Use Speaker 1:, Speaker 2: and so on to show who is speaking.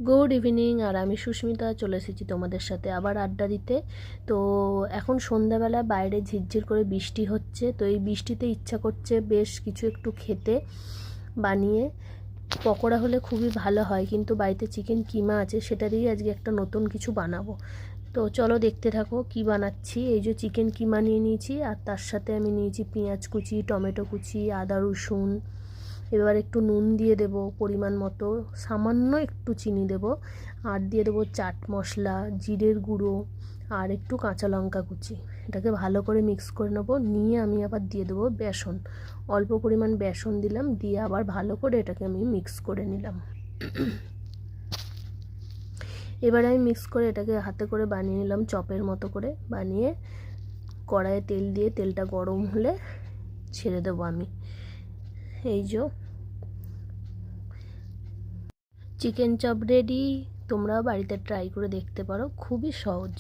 Speaker 1: Good evening. আর আমি সুস্মিতা চলে এসেছি তোমাদের সাথে আবার আড্ডা দিতে। তো এখন সন্ধ্যাবেলা বাইরে ঝিরঝির করে বৃষ্টি হচ্ছে, তো এই বৃষ্টিতে ইচ্ছা করছে বেশ কিছু একটু খেতে বানিয়ে। পকোড়া হলে খুবই ভালো হয়, কিন্তু বাড়িতে চিকেন কিমা আছে, সেটা দিয়েই আজকে একটা নতুন কিছু বানাবো। তো চলো দেখতে থাকো কি বানাচ্ছি। এই যে চিকেন কিমা নিয়ে নিয়েছি, আর তার সাথে আমি নিয়েছি পেঁয়াজ কুচি, টমেটো কুচি, আদা রসুন। এবার একটু নুন দিয়ে দেব পরিমাণ মতো, সামান্য একটু চিনি দেব, আর দিয়ে দেবো চাট মশলা, জিরের গুঁড়ো, আর একটু কাঁচা লঙ্কা কুচি। এটাকে ভালো করে মিক্স করে নেব, নিয়ে আমি আবার দিয়ে দেবো বেসন, অল্প পরিমাণ বেসন দিলাম, দিয়ে আবার ভালো করে এটাকে আমি মিক্স করে নিলাম। এবার আমি মিক্স করে এটাকে হাতে করে বানিয়ে নিলাম, চপের মতো করে বানিয়ে কড়াইয়ে তেল দিয়ে তেলটা গরম হলে ছেড়ে দেবো আমি। এই যে চিকেন চপ রেডি। তোমরাও বাড়িতে ট্রাই করে দেখতে পারো, খুবই সহজ।